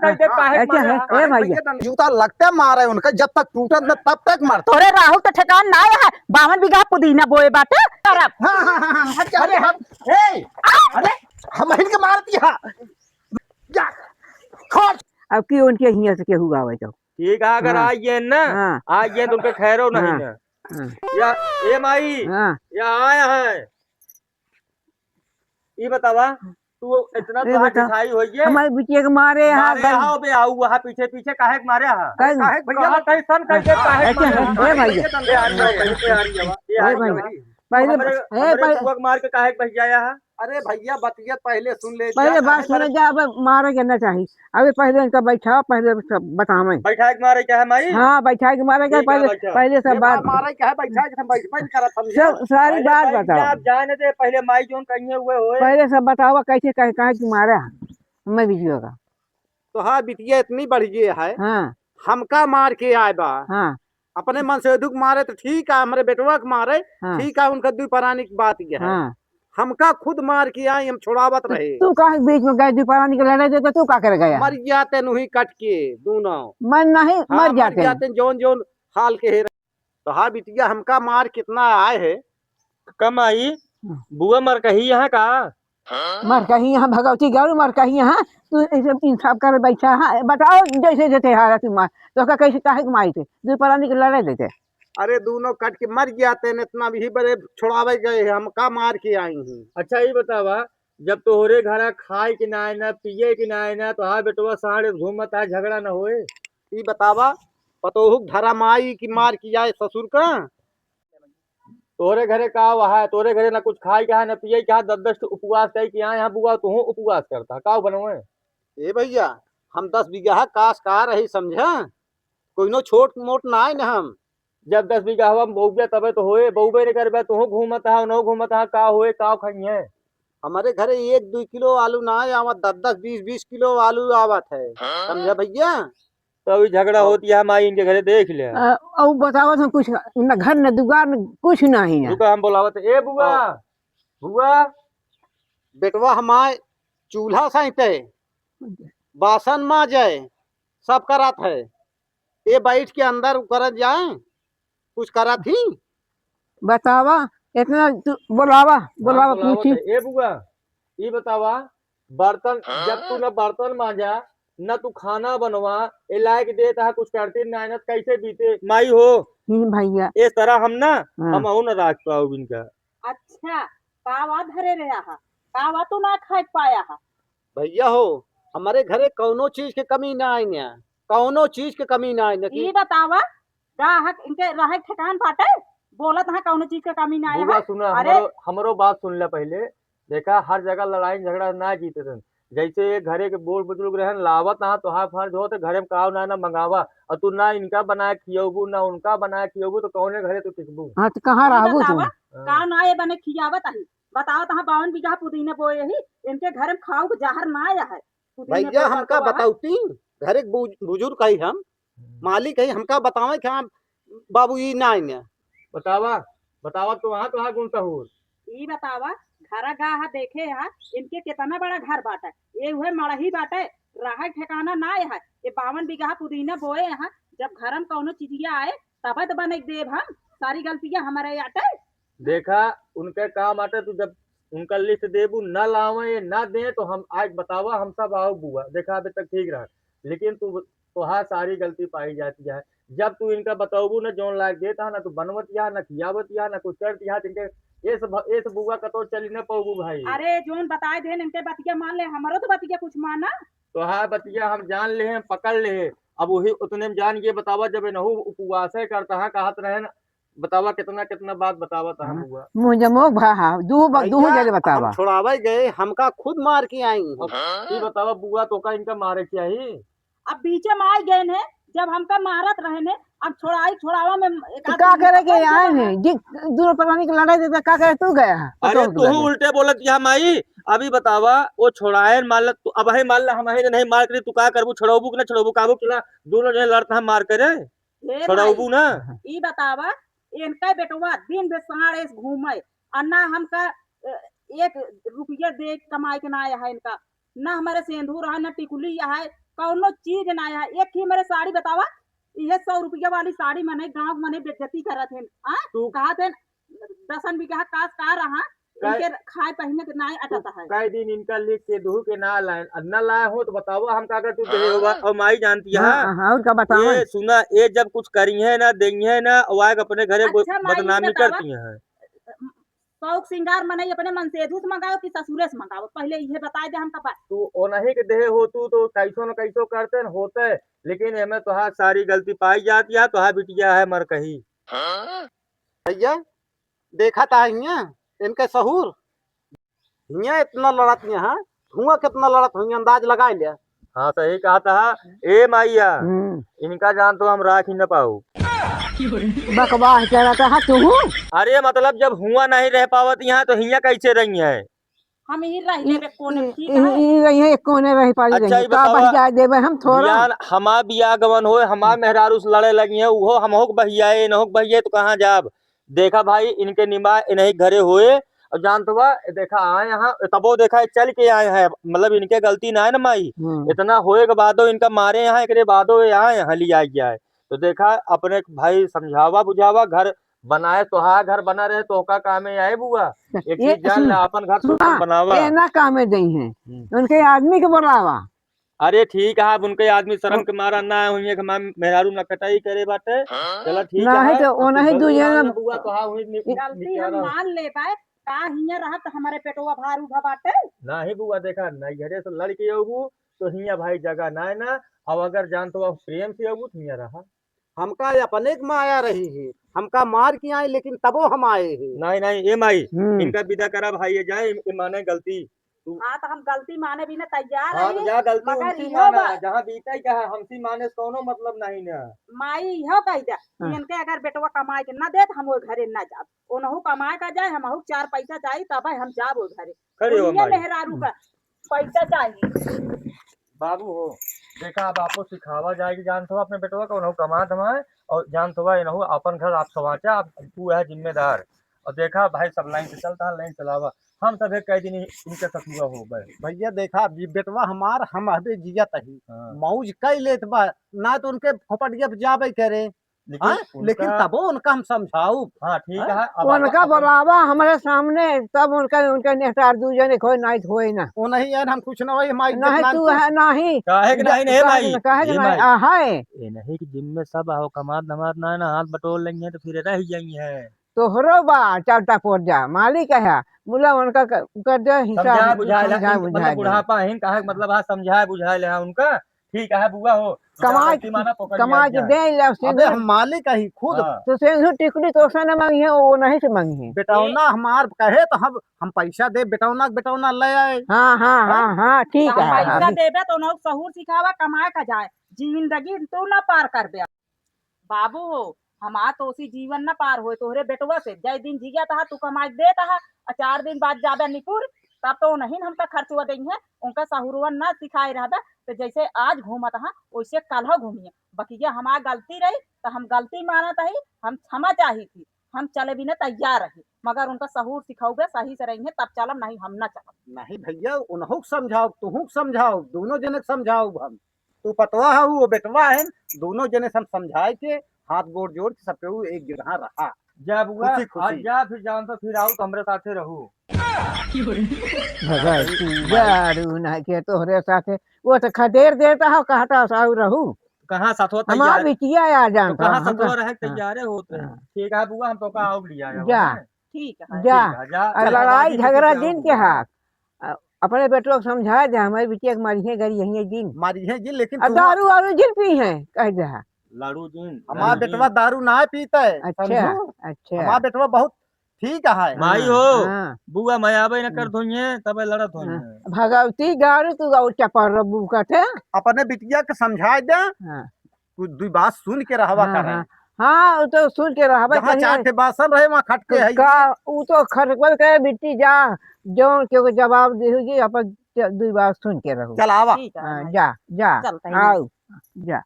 कह दे काहे ऐसे है ए भैया जूता लगते मारे उनका, जब तक टूटत न तब तक मारता। अरे राहुल तो ठेकान ना है 52 बीघा पुदीना बोए बाटे। अरे अरे हम इनके मार दिया जा छोड़। अब की उनके हिया से केहू आवे तो ठीक है, अगर हाँ। आइए ना हाँ। आइए तो उनके खैरो नहीं ना। या ए माई या आया है ये बतावा तू इतना तो दिखाई होई है हमारे बिटिया के मारे यहाँ मारे आओ बे आओ वहां पीछे पीछे काहे के मारे हा काहे भैया कहीं सन कह दे काहे के मारे ए भैया तंदे आ रही है कहीं आ रही है ये आ रही है पहले हमरे बुआ के मार के काहे के भैया है। अरे भैया बतिया पहले सुन ले, पहले बात सुने जा, अब मारे के ना चाहिए। अभी पहले इनका बैठा पहले सब बतावे बैठा के मारे क्या है माई। हाँ बैठा के मारे क्या पहले सब बात मारे क्या है बैठा के हम बैठ कर समझे सब सारी बात बताओ। आप जाने दे पहले माई जोन कहिए हुए होए पहले सब बताओ कैसे कहे कहे कि मारा मैं बीजियो का। तो हाँ बिटिया इतनी बढ़िया है। हाँ हमका मार के आए बा। हाँ अपने मन से दुख मारे तो ठीक है, हमारे बेटवा के मारे हाँ। ठीक है, उनका दुई परानी की बात यह है। हाँ हमका खुद मार के आए, हम छोड़ावत रहे। तू कहा बीच में गए दुपारानी के लड़ाई देते तू का कर गया। मर जाते नहीं कट के दोनों मन नहीं हाँ, मर जाते जोन जोन हाल के है। तो हाँ बिटिया हमका मार कितना आए है। कम आई बुआ मर कही यहाँ का मर कहीं यहाँ भगवती गौर मर कहीं यहाँ तू ऐसे इंसाफ कर बैठा है। बताओ जैसे जैसे हारा तू मार तो का कैसे काहे मारी थे दुपारानी के लड़ाई देते। अरे दोनों कट के मर जाते हैं, इतना भी बड़े छोड़ावे गए हम का मार के आई हूँ। अच्छा ये बतावा जब तोहरे घर खाए कि ना ना पिए कि ना तो हाँ बेटवा साढ़े घूमत है झगड़ा न होए। ये बतावा पतोहुक धर्म आई कि मार की जाए ससुर का। तोरे घरे का वहा तोरे घरे ना कुछ खाए क्या न पिए क्या 10 उपवास कही कि यहाँ बुआ तू उपवास करता का बनवे। ए भैया हम 10 बीघा काश का रही समझा, कोई नो छोट मोट ना है ना। हम जब 10 बीघा हवा बहुबे तबे तो होए बहुबे रे करबे तू घूमत है न घूमत है का होए का खाइए। हमारे घरे 1-2 किलो आलू ना है, आवत 10-10 20-20 किलो आलू आवत है समझा भैया। तो अभी झगड़ा होती है माई इनके घरे देख ले और बताओ तो कुछ न घर न दुकान न कुछ नहीं है। रुका हम बोलावत ए बुआ बुआ बेटवा हमारे चूल्हा सहित बासन माजे सब करत है। ये बैठ के अंदर कर जाए कुछ करा थी बतावा इतना तू बोलावा बोलावा पूछी। ए बुआ ये बतावा बर्तन जब तू न बर्तन मांजा न तू खाना बनवा ए लायक देता है कुछ करते मेहनत कैसे बीते माई हो भैया इस तरह हम ना हाँ। हम न राख पाओ इनका। अच्छा पावा धरे रहा हा पावा तो ना खा पाया हा भैया हो। हमारे घरे कौनो चीज के कमी ना आई ना, कौनो चीज के कमी ना आई ना। ये बतावा गाहक इनके रहे ठिकान बाटे बोलत है कौनो चीज का कमी ना बुआ आया। सुना अरे हमरो बात सुन ले पहले। देखा हर जगह लड़ाई झगड़ा ना जीते थे जैसे घरे के बोल बुजुर्ग रहन लावत ना तो हाँ फर्ज हो तो घरे में काव ना मंगावा और तू ना इनका बनाए खियोबू ना उनका बनाए खियोबू तो कौने घरे तू टिकबू। हाँ तो कहाँ रहबू तू का ना ये बने खियावत है बताओ तहां 52 बीघा पुदीने बोए ही इनके घर में खाऊ के जहर ना आया है। भैया हमका बताऊती घरे बुजुर्ग कही हम मालिक है हमका बतावे कि हम बाबू ई ना आई ना बतावा बतावा तो वहाँ गुण सहूर ये बतावा घर गाह देखे है इनके कितना बड़ा घर बाटा ये हुए मड़ही बाटे रहा ठिकाना ना है। ये 52 बीघा पुदीना बोए हैं जब घर में कौनो चीजिया आए तब तो बने देव हम सारी गलतियां हमारे आटे। देखा उनके काम आटे तू जब उनका लिस्ट देबू न लावे न दे तो हम आज बतावा हम सब आओ बुआ। देखा अभी तक ठीक रहा लेकिन तू तुहार सारी गलती पाई जाती है जब तू इनका बताओबू न जोन लायक देता ना तू बनवतिया न खियावतिया न कुछ करतिया इनके ये बुआ कतो चली न पाऊबू भाई। अरे जोन बताए दे इनके बतिया मान ले हमारो तो बतिया कुछ माना तो हाँ बतिया हम जान ले हैं पकड़ ले हैं अब वही उतने में जान ये बतावा जब नहु उपवास करता है कहत रहे न बतावा कितना कितना बात बतावा था बुआ मुझे मोह भा दू जगह बतावा छोड़ावे गए हमका खुद मार के आई। ये बतावा बुआ तो का इनका मारे चाहिए अब बीचे में आई गए ने जब हमका मारत रहे ने अब छोड़ावा में का करे के आए ने दूर परानी की लड़ाई देता का करे तू गया। अरे तू उल्टे बोलत या माई अभी बतावा वो छोड़ाए मान तू अब है मान हम नहीं मार कर तू का करबू छोड़बू कि ना छोड़बू काबू किला दोनों जने लड़ता है मार करे छोड़बू ना। ई बतावा इनका बेटवा दिन भर साड़े घूमे अन्ना हमका 1 रुपया दे कमाई के ना आया है इनका ना हमारे सिंदूर है ना टिकुली है कौनो चीज ना है। एक ही मेरे साड़ी बतावा, ये 100 रुपया वाली साड़ी मने गांव मने बेइज्जती करत है। तू कहा थे 10 बीघा काश का रहा, इनके खाए पहने के नाय अटता है। कई दिन इनका लिख के दू के ना लाए, न लाए हो तो बताओ हम का कर तू दे होगा। और माई जानती है हाँ और का बताओ ये सुना, ये जब कुछ करी है ना देंगी है ना वाग अपने घरे अच्छा माई ये बदनामी बतावा, करती हैं। शौक श्रृंगार मने अपने मन से से मंगाओ कि ससुरे से मंगाओ, पहले ये बता दे हमका बात। तू ओनही के देहे हो तू तो कैसो न कैसो करते न होते, लेकिन एमे तोहार सारी गलती पाई जाती है। तोहार बिटिया है मर कही। भैया देखा था इनके सहूर हिया इतना लड़त यहाँ हुआ कितना लड़त हुई अंदाज लगा लिया। हाँ सही कहा था। ए माइया इनका जान तो हम राख ही न पाऊ। बकवास करता है तू। अरे मतलब जब हुआ नहीं रह पावत यहाँ तो हिया कैसे रही है? हम ही रह लेबे कोने में, ठीक है। रही है कोने रही पाई अच्छा, रही ये का बतावा, बहिया देवे हम थोड़ा बियान हमार बिया गवन होए, हमार मेहरारू से लड़े लगी है, उहो हमहोक बहियाए इनहोक बहियाए तो कहाँ जाब? देखा भाई इनके निभा इन्हीं घरे होए और जान तो बा देखा आए यहाँ तबो देखा चल के आए हैं, मतलब इनके गलती ना है ना माई। इतना होए के बादो इनका मारे यहाँ एक बादो यहाँ यहाँ लिया गया है। तो देखा अपने भाई समझावा बुझावा, घर बनाए तोहार घर बना रहे तो का काम है आए बुआ। एक ये चीज जान ले, अपन घर तो अपन बनावा। ये ना काम में दई है उनके आदमी के बुलावा। अरे ठीक है, अब उनके आदमी शर्म के मारा ना हुई है कि मेहरारू न कटाई करे बाटे। चला ठीक ना है, है तो वो नहीं दूजे बुआ तो हाँ हुई गलती हम मान ले पाए, का हिया रहत हमारे पेटवा भार उठा बाटे। ना ही बुआ देखा नैहरे से लड़के अबू तो हिया भाई जगह ना है ना। अब अगर जान तो प्रेम से अबू तो हिया रहा। हमका अपने के माया रही है, हमका मार के आए लेकिन तबो हम आए हैं। नहीं नहीं ए माई इनका विदा करा भाई, ये जाए माने गलती। हाँ तो हम गलती माने भी ना तैयार हाँ है, तो जा गलती मगर उनकी इहो माना, बा जहाँ बीता क्या है हमसी माने से कोनो मतलब नहीं ना। माई इहो कह दे कि इनके अगर बेटवा कमाए के ना दे तो हम वो घरे ना जाब, ओनहु कमाए का जाए हमहु 4 पैसा चाहिए तब हम जाब वो घरे। खड़े हो उन्हीं माई मेहरारू का पैसा चाहिए। बाबू हो देखा, अब आपको सिखावा जाएगी जान तो अपने बेटवा को उन्हों कमा धमाए और जान तो इन्हों अपन घर आप सवाचा, आप तू है जिम्मेदार। और देखा भाई सब लाइन से चलता है, लाइन चलावा। हम सब एक कई दिन इनके ससुरा हो गए। भैया देखा जी बेटवा हमार हम अबे जिया तही हाँ। मौज कई लेत बा ना तो उनके फोपटिया जाबे करे। लेकिन तबो उनका हम समझाऊ। हाँ ठीक है, उनका बुलावा हमारे सामने तब उनका उनका नेतार दूजने खोई नहीं होई ना। वो नहीं यार हम कुछ ना वही माई नहीं तू है नहीं काहे कि नहीं नहीं भाई काहे कि ये नहीं भाई है ये नहीं कि जिम में सब आओ कमात धमात ना ना हाथ बटोर लेंगे तो फिर रह जाएंगे है। तोहरो बा चाटा पोर जा मालिक है मुला उनका कर दे समझा हिसाब बुझाए समझा मतलब बुढ़ापा है कहा मतलब हाँ समझाए बुझाए ले उनका। ठीक है बुआ हो कमा के दे अबे हम मालिक ही खुद तो सिंदूर टिकली तो न मांगी है वो नहीं से मांगी है। बेटौना हमार कहे तो हम पैसा दे बेटौना बेटौना ले आए। हाँ हाँ हाँ हाँ ठीक है। पैसा देबे तो नौ सहूर सिखावा कमाए का जाए, जिंदगी तू ना पार कर बे बाबू हो। हमार तो उसी जीवन न पार होए तोहरे बेटवा से जय दिन जिया तहा तू कमाई दे तहा 4 दिन बाद जाबे निपुर तब तो नहीं हमका खर्चवा देंगे है। उनका सहुरवा न सिखाए रहबे तो जैसे आज घूमत हा वैसे कल घूमिए। बकिया हमार गलती रही तो हम गलती मानत ही, हम क्षमा चाही थी, हम चले भी न तैयार रही, मगर उनका सहूर सिखाओगे सही से रहेंगे तब चलम, नहीं हम न चलम। नहीं भैया उन्हों समझाओ तुहू समझाओ दोनों जने समझाओ हम। तू पतवा है वो बेटवा है, दोनों जने हम समझाए के हाथ गोड़ जोड़ के सब एक जगह रहा। जा बुआ खुशी खुशी। आज जा फिर जान तो फिर आओ तो हमरे साथे रहू। जरूर नहीं के तोहरे साथे वो तो खदेर देता हो कहता साउ रहू कहाँ साथवा हमार तैयार बिटिया आ तो जानता कहाँ साथवा रहे तैयारे होते हैं। ठीक है बुआ हम तो का आओ लिया जा ठीक है जा जा लड़ाई झगड़ा दिन के हाथ अपने बेटो को समझा दे हमारी बिटिया के मारी है गरी यही दिन मारी है जी लेकिन दारू वारू जिन पी है कह दे लाड़ू जी हमारा बेटवा दारू ना पीता है। अच्छा अच्छा हमारा बेटवा बहुत ठीक है। माई हो हाँ। बुआ मैं आवे न कर धोइए तबे लड़त होइए। भगवती गारू तू गाऊ चपर रबू कथे अपने बिटिया के समझा दे हाँ कुछ दुई बात सुन के रहवा हाँ, करे। हाँ वो तो सुन के रहा जहाँ चार के बासन रहे वहाँ खटके है का वो तो खटपट करे बिट्टी जा जो क्योंकि जवाब देगी अपन 2 बार सुन के रहो। चलावा ठीक है जा जा चलते हैं। आओ जा।